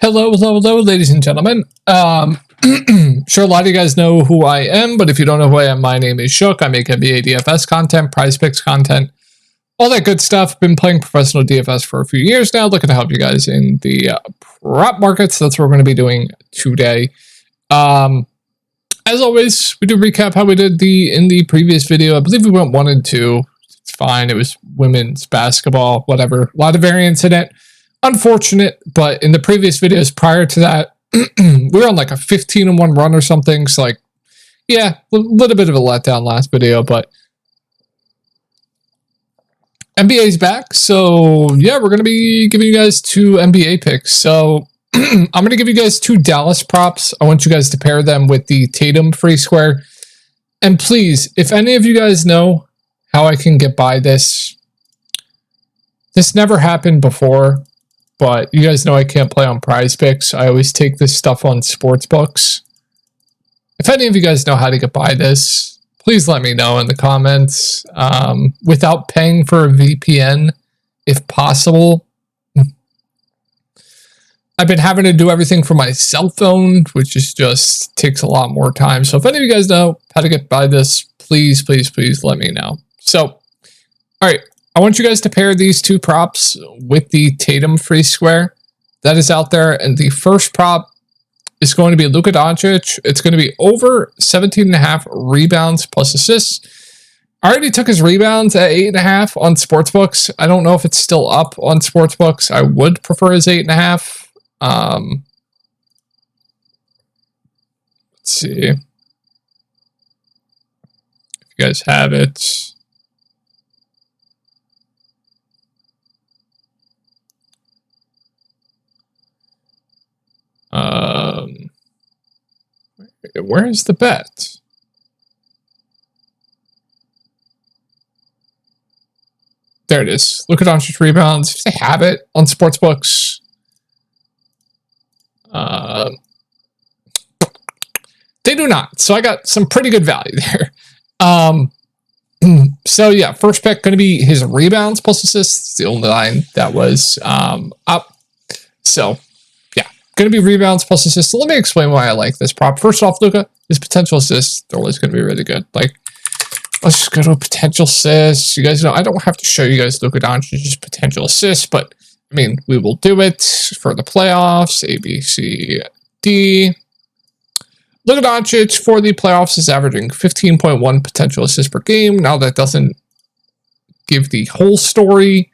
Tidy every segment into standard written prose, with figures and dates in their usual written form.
Hello, ladies and gentlemen. Sure, a lot of you guys know who I am, but if you don't know who I am, my name is Shook. I make NBA DFS content, prize picks content, all that good stuff. Been playing professional DFS for a few years now, looking to help you guys in the prop markets. That's what we're going to be doing today. As always, we do recap how we did in the previous video. I believe we went 1 and 2. It's fine. It was women's basketball, whatever. A lot of variance in it. Unfortunate, but in the previous videos prior to that, we were on like a 15-1 run or something. So like, yeah, a little bit of a letdown last video, but NBA's back. So yeah, we're going to be giving you guys 2 NBA picks. So I'm going to give you guys 2 Dallas props. I want you guys to pair them with the Tatum free square. And please, if any of you guys know how I can get by this never happened before. But you guys know I can't play on prize picks. I always take this stuff on sports books. If any of you guys know how to get by this, please let me know in the comments. Without paying for a VPN, if possible. I've been having to do everything from my cell phone, which is just takes a lot more time. So if any of you guys know how to get by this, please let me know. So, all right. I want you guys to pair these 2 props with the Tatum free square that is out there. And the first prop is going to be Luka Doncic. It's going to be over 17.5 rebounds plus assists. I already took his rebounds at 8.5 on sportsbooks. I don't know if it's still up on sportsbooks. I would prefer his 8.5. Let's see if you guys have it. Where's the bet? There it is. Look at Doncic rebounds. If they have it on sportsbooks. They do not. So I got some pretty good value there. So yeah, first pick going to be his rebounds plus assists. It's the only line that was up. So going to be rebounds plus assists. So let me explain why I like this prop. First off, Luka, his potential assists, they're always going to be really good. Like, let's just go to potential assists. You guys know, I don't have to show you guys Luka Doncic's potential assists, but I mean, we will do it for the playoffs. A, B, C, D. Luka Doncic for the playoffs is averaging 15.1 potential assists per game. Now that doesn't give the whole story.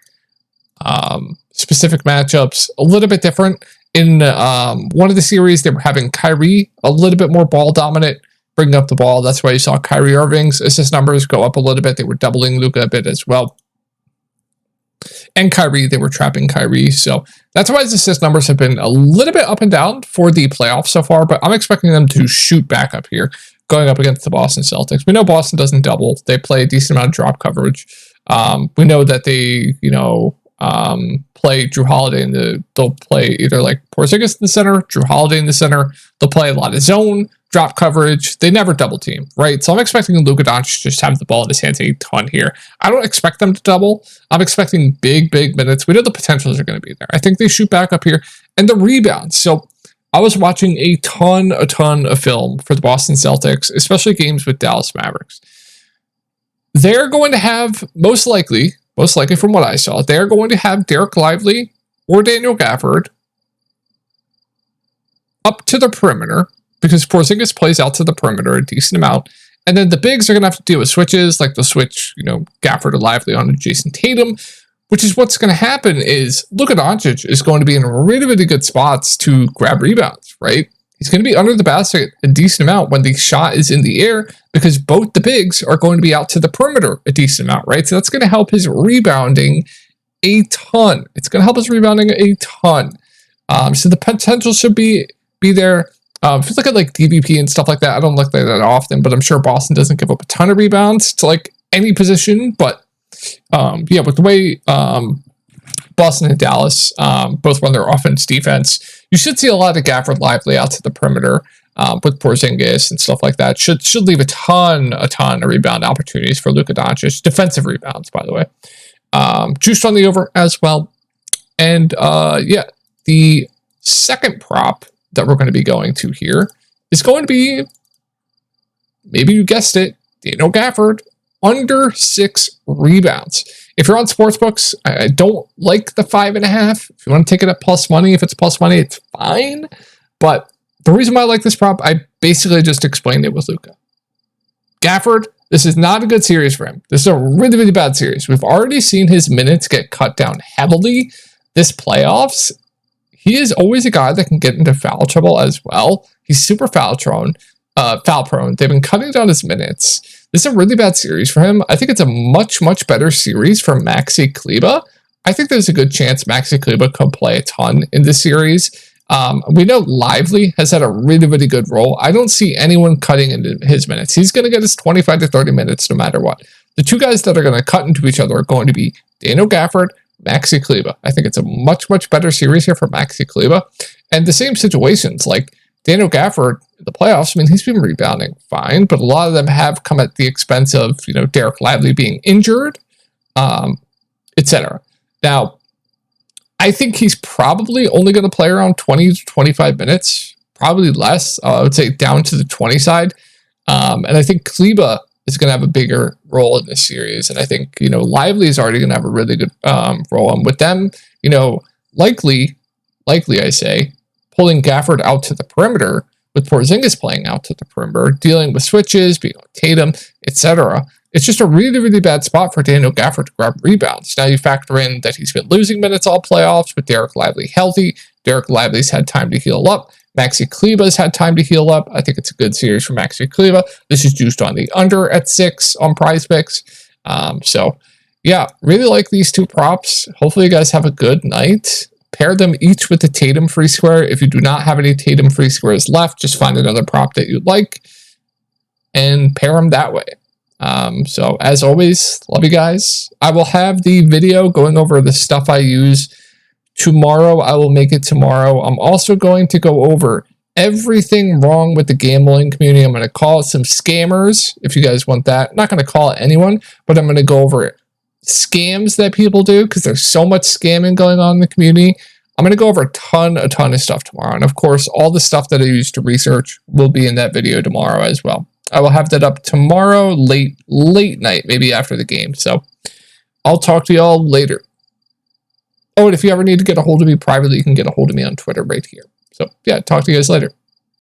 Specific matchups, a little bit different. In one of the series, they were having Kyrie a little bit more ball dominant, bringing up the ball. That's why you saw Kyrie Irving's assist numbers go up a little bit. They were doubling Luka a bit as well. And Kyrie, they were trapping Kyrie. So that's why his assist numbers have been a little bit up and down for the playoffs so far. But I'm expecting them to shoot back up here, going up against the Boston Celtics. We know Boston doesn't double. They play a decent amount of drop coverage. We know that they, play Drew Holiday they'll play either like Porzingis in the center, Drew Holiday in the center. They'll play a lot of zone, drop coverage. They never double team, right? So I'm expecting Luka Doncic to just have the ball in his hands a ton here. I don't expect them to double. I'm expecting big minutes. We know the potentials are going to be there. I think they shoot back up here and the rebounds. So I was watching a ton of film for the Boston Celtics, especially games with Dallas Mavericks. They're going to have most likely from what I saw, they're going to have Derek Lively or Daniel Gafford up to the perimeter because Porzingis plays out to the perimeter a decent amount. And then the bigs are going to have to deal with switches, like they'll switch, Gafford or Lively on Jason Tatum, which is what's going to happen is Luka Doncic is going to be in really good spots to grab rebounds, right? He's going to be under the basket a decent amount when the shot is in the air because both the bigs are going to be out to the perimeter a decent amount, right? So that's going to help his rebounding a ton. It's going to help his rebounding a ton. So the potential should be there. If you look at like DVP and stuff like that, I don't look at that often, but I'm sure Boston doesn't give up a ton of rebounds to like any position. But yeah, with the way Boston and Dallas both run their offense defense, you should see a lot of Gafford Lively out to the perimeter with Porzingis and stuff like that. Should leave a ton of rebound opportunities for Luka Doncic. Defensive rebounds, by the way. Juiced on the over as well. And yeah, the second prop that we're going to be going to here is going to be, maybe you guessed it, Daniel Gafford, under 6 rebounds. If you're on sportsbooks, I don't like the 5.5. If you want to take it at plus money, if it's plus money, it's fine. But the reason why I like this prop, I basically just explained it with Luka. Gafford, this is not a good series for him. This is a really, really bad series. We've already seen his minutes get cut down heavily this playoffs. He is always a guy that can get into foul trouble as well. He's super foul prone. They've been cutting down his minutes. This is a really bad series for him. I think it's a much, much better series for Maxi Kleber. I think there's a good chance Maxi Kleber could play a ton in this series. We know Lively has had a really, really good role. I don't see anyone cutting into his minutes. He's going to get his 25 to 30 minutes no matter what. The two guys that are going to cut into each other are going to be Daniel Gafford, Maxi Kleber. I think it's a much, much better series here for Maxi Kleber. And the same situations, like Daniel Gafford in the playoffs, I mean, he's been rebounding fine, but a lot of them have come at the expense of, Derek Lively being injured, etc. Now, I think he's probably only going to play around 20 to 25 minutes, probably less. I would say down to the 20 side. And I think Kleber is going to have a bigger role in this series. And I think, Lively is already going to have a really good role. And with them, likely, I say, pulling Gafford out to the perimeter, with Porzingis playing out to the perimeter, dealing with switches, being on Tatum, etc. It's just a really, really bad spot for Daniel Gafford to grab rebounds. Now you factor in that he's been losing minutes all playoffs with Derek Lively healthy. Derek Lively's had time to heal up. Maxi Kleber's had time to heal up. I think it's a good series for Maxi Kleber. This is juiced on the under at 6 on Prize Picks. So, yeah, really like these two props. Hopefully you guys have a good night. Pair them each with the Tatum free square. If you do not have any Tatum free squares left, just find another prop that you like and pair them that way. So as always, love you guys. I will have the video going over the stuff I use tomorrow. I will make it tomorrow. I'm also going to go over everything wrong with the gambling community. I'm going to call it some scammers if you guys want that. I'm not going to call it anyone, but I'm going to go over scams that people do because there's so much scamming going on in the community. I'm going to go over a ton of stuff tomorrow. And of course, all the stuff that I use to research will be in that video tomorrow as well. I will have that up tomorrow, late night, maybe after the game. So I'll talk to y'all later. Oh, and if you ever need to get a hold of me privately, you can get a hold of me on Twitter right here. So yeah, talk to you guys later.